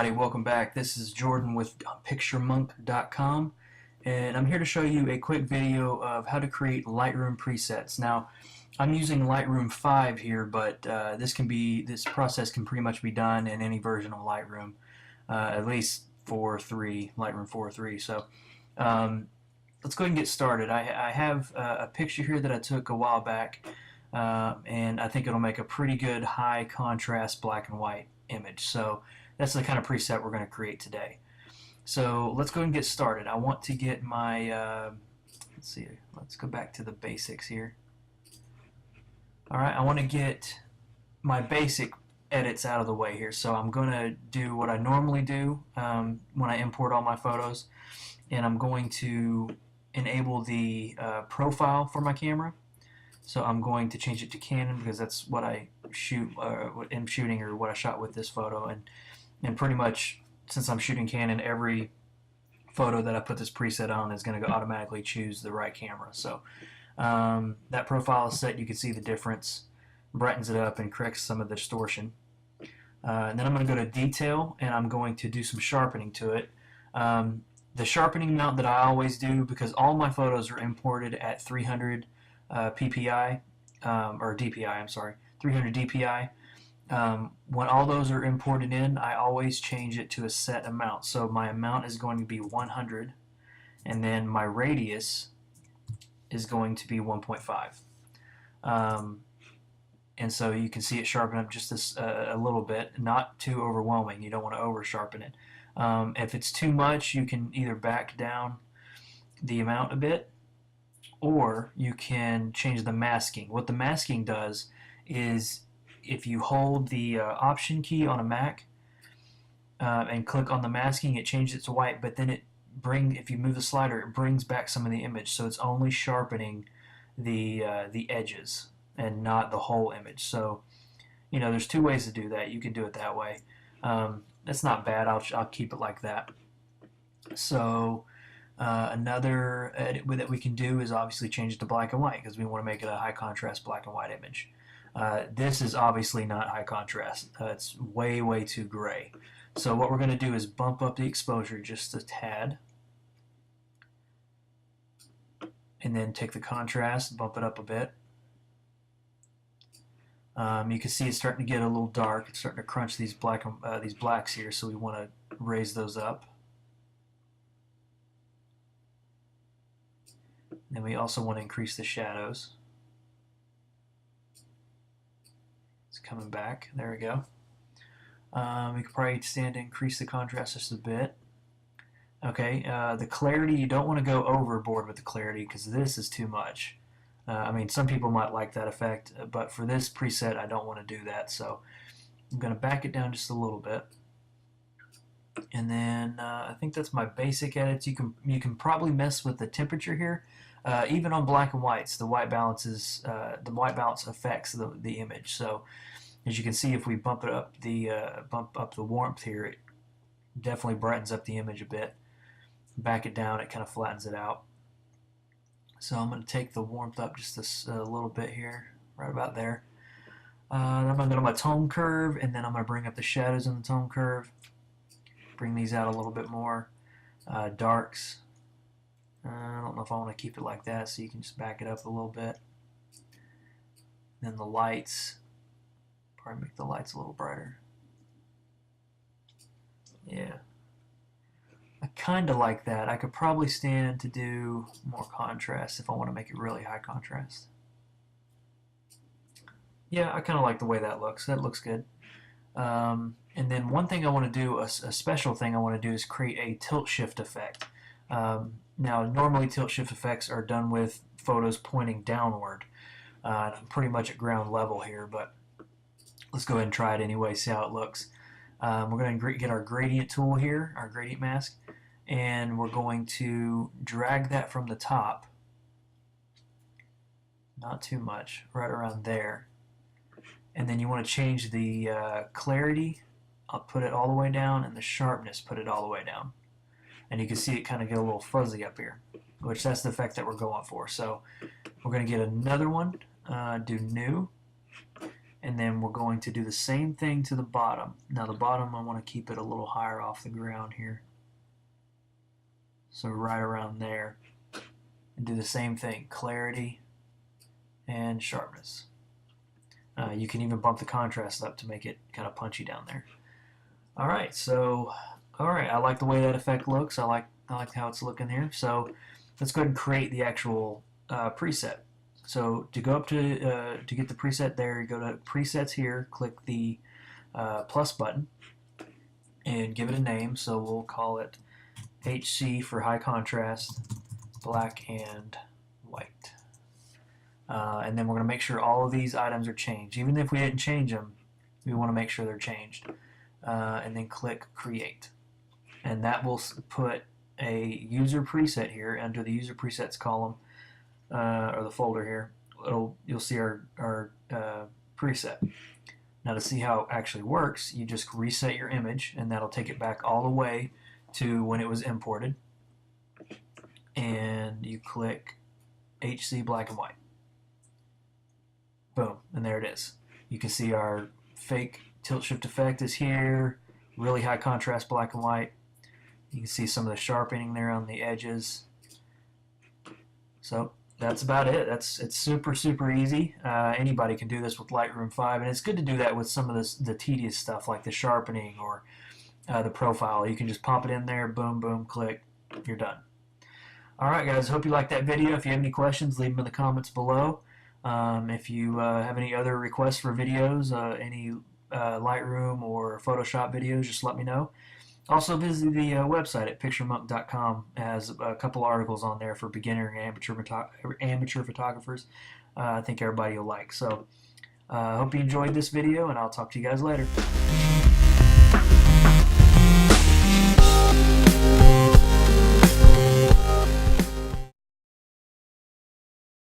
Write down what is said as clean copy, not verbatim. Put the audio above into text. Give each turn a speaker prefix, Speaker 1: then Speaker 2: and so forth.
Speaker 1: everybody, welcome back. This is Jordan with picturemonk.com, and I'm here to show you a quick video of how to create Lightroom presets. Now, I'm using Lightroom 5 here, but this process can pretty much be done in any version of Lightroom, at least 4.3, Lightroom 4.3. So let's go ahead and get started. I have a picture here that I took a while back, and I think it'll make a pretty good high contrast black and white image. So that's the kind of preset we're going to create today. So let's go ahead and get started. I want to get my, let's go back to the basics here. Alright, I want to get my basic edits out of the way here. So I'm going to do what I normally do when I import all my photos, and I'm going to enable the profile for my camera. So I'm going to change it to Canon because that's what I am shooting, or what I shot with this photo, and pretty much since I'm shooting Canon, every photo that I put this preset on is going to automatically choose the right camera. So that profile is set. You can see the difference, brightens it up and corrects some of the distortion. And then I'm going to go to detail, and I'm going to do some sharpening to it. The sharpening mount that I always do, because all my photos are imported at 300 PPI, or DPI, I'm sorry, 300 DPI. When all those are imported in, I always change it to a set amount. So my amount is going to be 100, and then my radius is going to be 1.5. And so you can see it sharpen up just a little bit, not too overwhelming. You don't want to over sharpen it. If it's too much, you can either back down the amount a bit, or you can change the masking. What the masking does is, if you hold the Option key on a Mac and click on the masking, it changes it to white, but then if you move the slider, it brings back some of the image, so it's only sharpening the edges and not the whole image. So, you know, there's two ways to do that. You can do it that way. That's not bad. I'll keep it like that. So another edit that we can do is obviously change it to black and white, because we want to make it a high contrast black and white image. This is obviously not high contrast. It's way too gray. So what we're going to do is bump up the exposure just a tad, and then take the contrast, bump it up a bit. You can see it's starting to get a little dark. It's starting to crunch these blacks here, so we want to raise those up. Then we also want to increase the shadows. It's coming back. There we go. We could probably stand to increase the contrast just a bit. Okay, the clarity, you don't want to go overboard with the clarity, because this is too much. I mean, some people might like that effect, but for this preset, I don't want to do that. So I'm going to back it down just a little bit. And then I think that's my basic edits. You can probably mess with the temperature here. Even on black and whites, the white balance affects the image. So as you can see, if we bump up the warmth here, it definitely brightens up the image a bit. Back it down, it kind of flattens it out. So I'm going to take the warmth up just a little bit here, right about there. Then I'm going to go to my tone curve, and then I'm going to bring up the shadows in the tone curve. Bring these out a little bit more. Darks. I don't know if I want to keep it like that, so you can just back it up a little bit. Then the lights. Probably make the lights a little brighter. Yeah. I kind of like that. I could probably stand to do more contrast if I want to make it really high contrast. Yeah, I kind of like the way that looks. That looks good. And then one thing I want to do, a special thing I want to do, is create a tilt shift effect. Now, normally tilt shift effects are done with photos pointing downward. I'm pretty much at ground level here, but let's go ahead and try it anyway, see how it looks. We're going to get our gradient tool here, our gradient mask, and we're going to drag that from the top, not too much, right around there. And then you want to change the clarity, I'll put it all the way down, and the sharpness, put it all the way down. And you can see it kind of get a little fuzzy up here, which that's the effect that we're going for. So we're going to get another one, do new, and then we're going to do the same thing to the bottom. Now the bottom, I want to keep it a little higher off the ground here, so right around there, and do the same thing, clarity and sharpness. You can even bump the contrast up to make it kind of punchy down there. Alright, so I like the way that effect looks. I like how it's looking here. So let's go ahead and create the actual preset. So to go up to get the preset there, you go to presets here, click the plus button, and give it a name. So we'll call it HC for high contrast, black and white. And then we're going to make sure all of these items are changed. Even if we didn't change them, we want to make sure they're changed. And then click create. And that will put a user preset here under the user presets column, or the folder here. You'll see our preset. Now to see how it actually works, you just reset your image, and that'll take it back all the way to when it was imported. And you click HC black and white. Boom, and there it is. You can see our fake tilt shift effect is here, really high contrast black and white. You can see some of the sharpening there on the edges. So that's about it. It's super easy. Anybody can do this with Lightroom 5, and it's good to do that with some of the tedious stuff like the sharpening or the profile. You can just pop it in there, boom, boom, click, you're done. Alright guys, hope you liked that video. If you have any questions, leave them in the comments below. If you have any other requests for videos, any Lightroom or Photoshop videos, just let me know. Also visit the website at picturemonk.com. It has a couple articles on there for beginner and amateur photographers. I think everybody will like. So I hope you enjoyed this video, and I'll talk to you guys later.